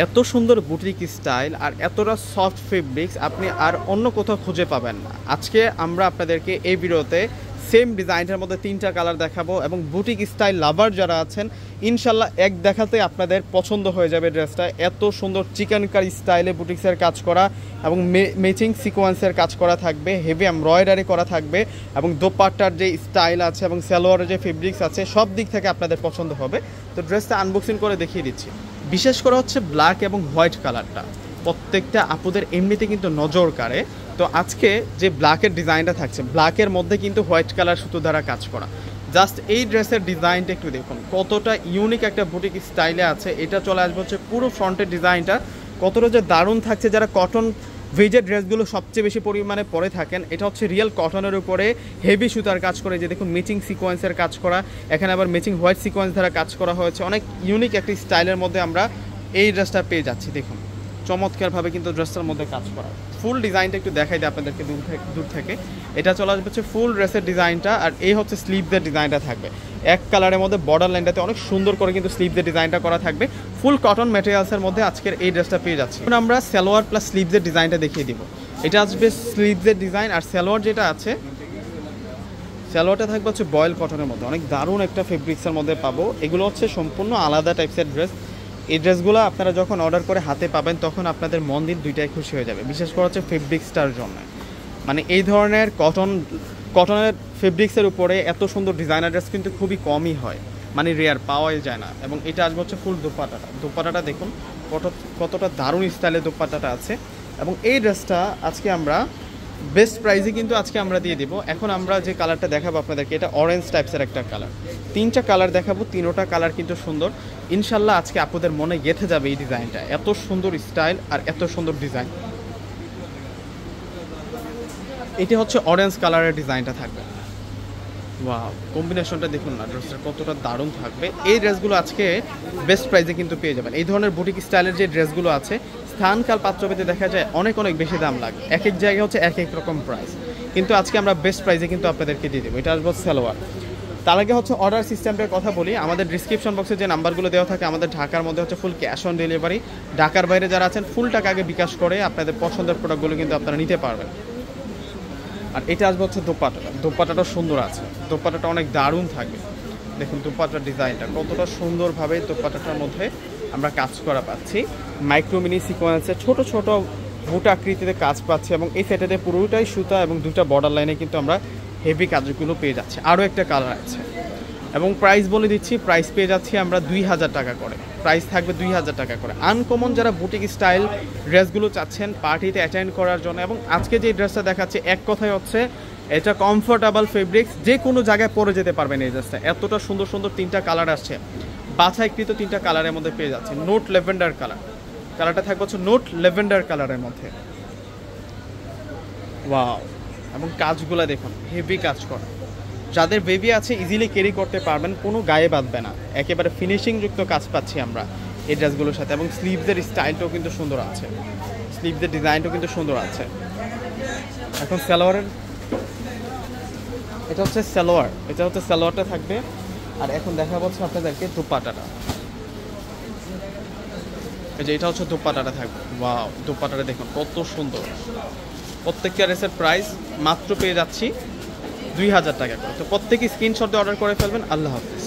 এত সুন্দর boutique style আর এতটা সফট ফেব্রিক্স আপনি আর অন্য কোথাও খুঁজে পাবেন না। আজকে আমরা আপনাদেরকে এই ভিডিওতে সেম ডিজাইনের মধ্যে 3টা কালার দেখাবো এবং বুটিক স্টাইল লাভার যারা আছেন ইনশাল্লাহ এক দেখাতে আপনাদের পছন্দ হয়ে যাবে ড্রেসটা। এত সুন্দর চিকেন কারি স্টাইলে বুটিক্সের কাজ করা এবং ম্যাচিং সিকোয়েন্সের কাজ করা থাকবে, হেভি এমব্রয়ডারি করা থাকবে এবং দোপাট্টার যে স্টাইল আছে এবং সালোয়ারের যে ফেব্রিক্স আছে সব দিক থেকে আপনাদের পছন্দ হবে। তো ড্রেসটা আনবক্সিং করে দেখিয়ে দিচ্ছি। বিশেষ করে হচ্ছে ব্ল্যাক এবং হোয়াইট কালারটা প্রত্যেকটা আপুদের এমনিতে কিন্তু নজর কাড়ে। তো আজকে যে ব্ল্যাকের ডিজাইনটা থাকছে, ব্ল্যাকের মধ্যে কিন্তু হোয়াইট কালার সুতো দ্বারা কাজ করা। জাস্ট এই ড্রেসের ডিজাইনটা একটু দেখুন কতটা ইউনিক একটা বুটিক স্টাইলে আছে। এটা চলে আসবে হচ্ছে পুরো ফ্রন্টের ডিজাইনটা কতটা যে দারুণ থাকছে। যারা কটন ভেজের ড্রেসগুলো সবচেয়ে বেশি পরিমাণে পরে থাকেন, এটা হচ্ছে রিয়েল কটনের উপরে হেভি সুতার কাজ করে, যে দেখুন ম্যাচিং সিকোয়েন্সের কাজ করা, এখানে আবার ম্যাচিং হোয়াইট সিকোয়েন্স দ্বারা কাজ করা হয়েছে। অনেক ইউনিক একটা স্টাইলের মধ্যে আমরা এই ড্রেসটা পেয়ে যাচ্ছি। দেখুন চমৎকারভাবে কিন্তু ড্রেসটার মধ্যে কাজ করা। ফুল ডিজাইনটা একটু দেখাই দিই আপনাদেরকে দূর থেকে। এটা চলে আসবে হচ্ছে ফুল ড্রেসের ডিজাইনটা, আর এই হচ্ছে স্লিভদের ডিজাইনটা থাকবে এক কালারের মধ্যে। বর্ডার লাইনটাতে অনেক সুন্দর করে কিন্তু স্লিভদের ডিজাইনটা করা থাকবে। ফুল কটন ম্যাটেরিয়ালসের মধ্যে আজকের এই ড্রেসটা পেয়ে যাচ্ছি। এখন আমরা সালোয়ার প্লাস স্লিভদের ডিজাইনটা দেখিয়ে দিব। এটা আসবে স্লিভদের ডিজাইন, আর সালোয়ার যেটা আছে সালোয়ারটা থাকবে হচ্ছে বয়েল কটনের মধ্যে, অনেক দারুণ একটা ফেব্রিক্সের মধ্যে পাবো। এগুলো হচ্ছে সম্পূর্ণ আলাদা টাইপসের ড্রেস। এই ড্রেসগুলো আপনারা যখন অর্ডার করে হাতে পাবেন তখন আপনাদের মন দিন দুইটাই খুশি হয়ে যাবে, বিশেষ করে হচ্ছে ফেব্রিক্সটার জন্য। মানে এই ধরনের কটনের ফেব্রিক্সের উপরে এত সুন্দর ডিজাইনার ড্রেস কিন্তু খুবই কমই হয়, মানে রেয়ার পাওয়াই যায় না। এবং এটা আসবে হচ্ছে ফুল দোপাট্টাটা দেখুন কতটা দারুণ স্টাইলে দোপাট্টাটা আছে। এবং এই ড্রেসটা আজকে আমরা বেস্ট প্রাইসে কিন্তু আজকে আমরা দিয়ে দিব। এখন আমরা যে কালারটা দেখাবো আপনাদেরকে, এটা অরেঞ্জ টাইপসের একটা কালার। 3টা কালার দেখাবো, 3টা কালার কিন্তু সুন্দর। ইনশাল্লাহ আজকে আপনাদের মনে গেঁথে যাবে এই ডিজাইনটা। এত সুন্দর স্টাইল আর এত সুন্দর ডিজাইন। এটা হচ্ছে অরেঞ্জ কালারের ডিজাইনটা থাকবে। ওয়াও, কম্বিনেশনটা দেখুন না ড্রেসটার কতটা দারুণ থাকবে। এই ড্রেসগুলো আজকে বেস্ট প্রাইসে কিন্তু পেয়ে যাবেন। এই ধরনের বুটিক স্টাইলের যে ড্রেসগুলো আছে স্থানকাল পাত্রভেদে দেখা যায় অনেক বেশি দাম লাগে, এক এক জায়গায় হচ্ছে এক এক রকম প্রাইস, কিন্তু আজকে আমরা বেস্ট প্রাইসে কিন্তু আপনাদেরকে দিয়ে দেবো। এটা আসবে সালোয়ার। তার আগে হচ্ছে অর্ডার সিস্টেমটার কথা বলি। আমাদের ডিসক্রিপশন বক্সে যে নাম্বারগুলো দেওয়া থাকে, আমাদের ঢাকার মধ্যে হচ্ছে ফুল ক্যাশ অন ডেলিভারি। ঢাকার বাইরে যারা আছেন ফুল টাকা আগে বিকাশ করে আপনাদের পছন্দের প্রোডাক্টগুলো কিন্তু আপনারা নিতে পারবেন। আর এটা আসবে হচ্ছে দোপাট্টাটা সুন্দর আছে, দোপাট্টাটা অনেক দারুণ থাকবে। দেখুন দোপাট্টার ডিজাইনটা কতটা সুন্দরভাবে দোপাট্টাটার মধ্যে আমরা কাজ করা পাচ্ছি। মাইক্রোমিনি সিকোয়েন্সে ছোট ছোট বুট আকৃতিতে কাজ পাচ্ছি এবং এই সেটাতে পুরোটাই সুতা এবং 2টা বর্ডার লাইনে কিন্তু আমরা হেভি কাজগুলো পেয়ে যাচ্ছি। আরও একটা কালার আছে এবং প্রাইস বলে দিচ্ছি, প্রাইস পেয়ে যাচ্ছি আমরা 2000 টাকা করে। প্রাইস থাকবে 2000 টাকা করে। আনকমন যারা বুটিক স্টাইল ড্রেসগুলো চাচ্ছেন পার্টিতে অ্যাটেন্ড করার জন্য, এবং আজকে যে ড্রেসটা দেখাচ্ছে এক কথায় হচ্ছে এটা কমফোর্টেবল ফেব্রিক্স, যে কোনো জায়গায় পরে যেতে পারবেন এই ড্রেসটা। এতটা সুন্দর সুন্দর 3টা কালার আসছে, বাছাইকৃত 3টা কালারের মধ্যে পেয়ে যাচ্ছে। নোট ল্যাভেন্ডার কালারটা থাকবে হচ্ছে নোট ল্যাভেন্ডার কালারের মধ্যে। ওয়াও, এবং কাজগুলো দেখুন হেভি কাজ করা। যাদের বেবি আছে ইজিলি ক্যারি করতে পারবেন, কোনো গায়ে বাঁধবে না, একেবারে ফিনিশিংযুক্ত কাজ পাচ্ছি আমরা এই ড্রেসগুলোর সাথে। এবং স্লিভদের স্টাইলটাও কিন্তু সুন্দর আছে, স্লিভদের ডিজাইনটাও কিন্তু সুন্দর আছে। এখন সালোয়ারের, এটা হচ্ছে সালোয়ারটা থাকবে। আর এখন দেখা হচ্ছে আপনাদেরকে দোপাট্টাটা, এই যে এটা হচ্ছে দোপাট্টাটা থাকবে। ওয়াও, দোপাট্টাটা দেখুন কত সুন্দর। প্রত্যেকটা ড্রেসের প্রাইস মাত্র পেয়ে যাচ্ছি 2000 টাকা করে। তো প্রত্যেকে স্ক্রিনশট দিয়ে অর্ডার করে ফেলবেন। আল্লাহ হাফিজ।